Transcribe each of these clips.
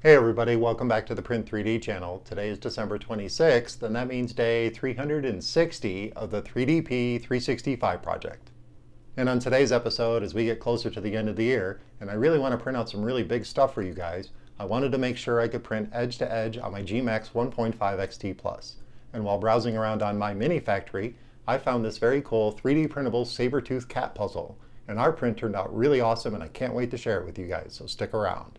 Hey everybody, welcome back to the Print 3D channel. Today is December 26th, and that means day 360 of the 3DP 365 project. And on today's episode, as we get closer to the end of the year, and I really want to print out some really big stuff for you guys, I wanted to make sure I could print edge to edge on my gMax 1.5 XT Plus. And while browsing around on my mini factory, I found this very cool 3D printable saber-tooth cat puzzle. And our print turned out really awesome, and I can't wait to share it with you guys, so stick around.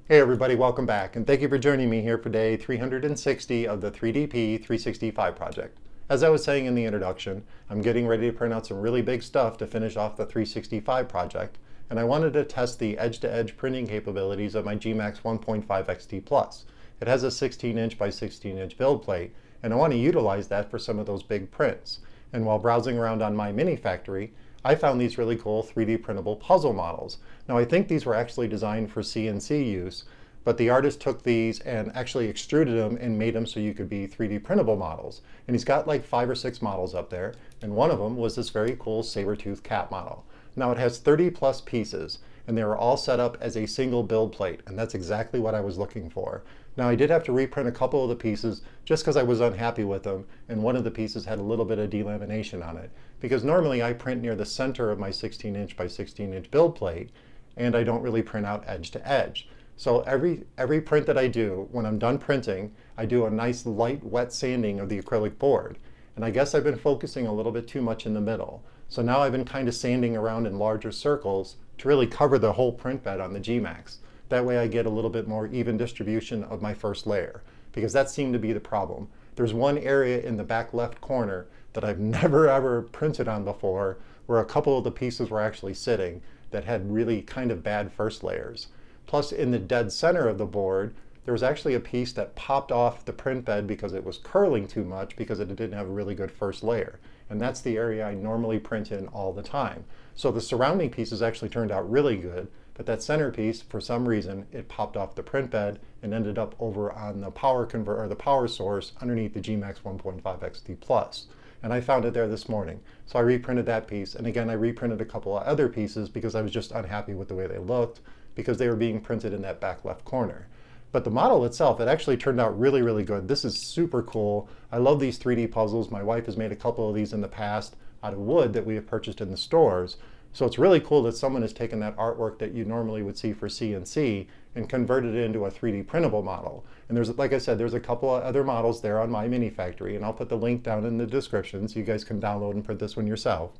Hey everybody, welcome back, and thank you for joining me here for day 360 of the 3DP 365 project. As I was saying in the introduction, I'm getting ready to print out some really big stuff to finish off the 365 project, and I wanted to test the edge-to-edge printing capabilities of my gMax 1.5 XT Plus. It has a 16-inch by 16-inch build plate, and I want to utilize that for some of those big prints. And while browsing around on my mini factory, I found these really cool 3D printable puzzle models. Now I think these were actually designed for CNC use, but the artist took these and actually extruded them and made them so you could be 3D printable models. And he's got like 5 or 6 models up there, and one of them was this very cool saber-tooth cat model. Now it has 30 plus pieces, and they were all set up as a single build plate, and that's exactly what I was looking for. Now I did have to reprint a couple of the pieces just because I was unhappy with them, and one of the pieces had a little bit of delamination on it. Because normally I print near the center of my 16-inch by 16-inch build plate, and I don't really print out edge to edge. So every print that I do, when I'm done printing, I do a nice light wet sanding of the acrylic board. And I guess I've been focusing a little bit too much in the middle. So now I've been kind of sanding around in larger circles to really cover the whole print bed on the gMax. That way I get a little bit more even distribution of my first layer, because that seemed to be the problem. There's one area in the back left corner that I've never ever printed on before, where a couple of the pieces were actually sitting that had really kind of bad first layers. Plus in the dead center of the board, there was actually a piece that popped off the print bed because it was curling too much because it didn't have a really good first layer. And that's the area I normally print in all the time. So the surrounding pieces actually turned out really good, but that center piece, for some reason, it popped off the print bed and ended up over on the power converter or the power source underneath the gMax 1.5 XT Plus. And I found it there this morning. So I reprinted that piece, and again I reprinted a couple of other pieces because I was just unhappy with the way they looked, because they were being printed in that back left corner. But the model itself, it actually turned out really, really good. This is super cool. I love these 3D puzzles. My wife has made a couple of these in the past out of wood that we have purchased in the stores. So it's really cool that someone has taken that artwork that you normally would see for CNC and converted it into a 3D printable model. And there's, like I said, there's a couple of other models there on my mini factory, and I'll put the link down in the description so you guys can download and print this one yourself.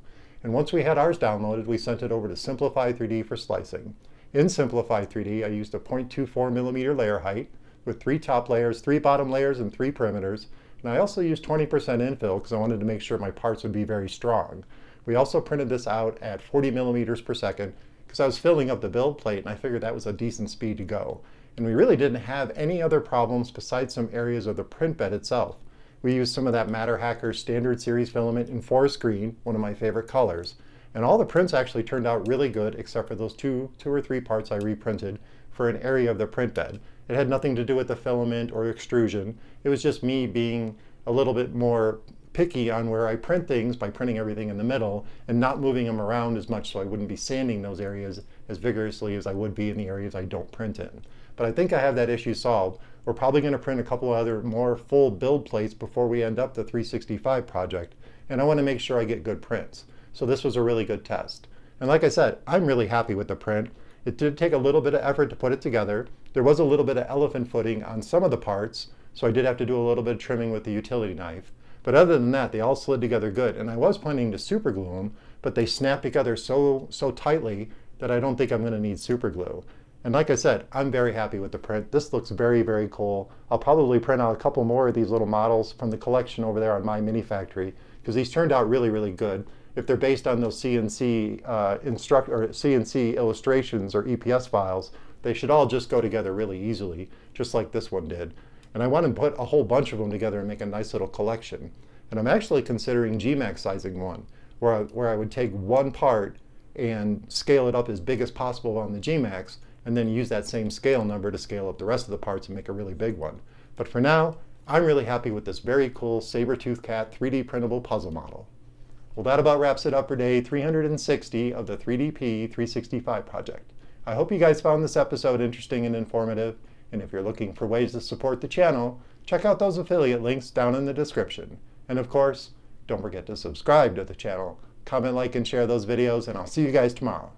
And once we had ours downloaded, we sent it over to Simplify 3D for slicing. In Simplify 3D, I used a 0.24 millimeter layer height with 3 top layers, 3 bottom layers, and 3 perimeters. And I also used 20% infill because I wanted to make sure my parts would be very strong. We also printed this out at 40 millimeters per second because I was filling up the build plate, and I figured that was a decent speed to go. And we really didn't have any other problems besides some areas of the print bed itself. We used some of that Matter Hacker standard series filament in forest green, one of my favorite colors. And all the prints actually turned out really good except for those two or three parts I reprinted for an area of the print bed. It had nothing to do with the filament or extrusion. It was just me being a little bit more picky on where I print things by printing everything in the middle and not moving them around as much, so I wouldn't be sanding those areas as vigorously as I would be in the areas I don't print in. But I think I have that issue solved. We're probably going to print a couple of other more full build plates before we end up the 365 project, and I want to make sure I get good prints. So this was a really good test. And like I said, I'm really happy with the print. It did take a little bit of effort to put it together. There was a little bit of elephant footing on some of the parts, so I did have to do a little bit of trimming with the utility knife. But other than that, they all slid together good. And I was planning to super glue them, but they snapped together so tightly that I don't think I'm going to need super glue. And like I said, I'm very happy with the print. This looks very, very cool. I'll probably print out a couple more of these little models from the collection over there on my mini factory, because these turned out really, really good. If they're based on those CNC CNC illustrations or EPS files, they should all just go together really easily, just like this one did. And I want to put a whole bunch of them together and make a nice little collection. And I'm actually considering gMax sizing one, where I would take one part and scale it up as big as possible on the gMax, and then use that same scale number to scale up the rest of the parts and make a really big one. But for now, I'm really happy with this very cool saber-tooth cat 3D printable puzzle model. Well, that about wraps it up for day 360 of the 3DP 365 project. I hope you guys found this episode interesting and informative, and if you're looking for ways to support the channel, check out those affiliate links down in the description. And of course, don't forget to subscribe to the channel, comment, like, and share those videos, and I'll see you guys tomorrow.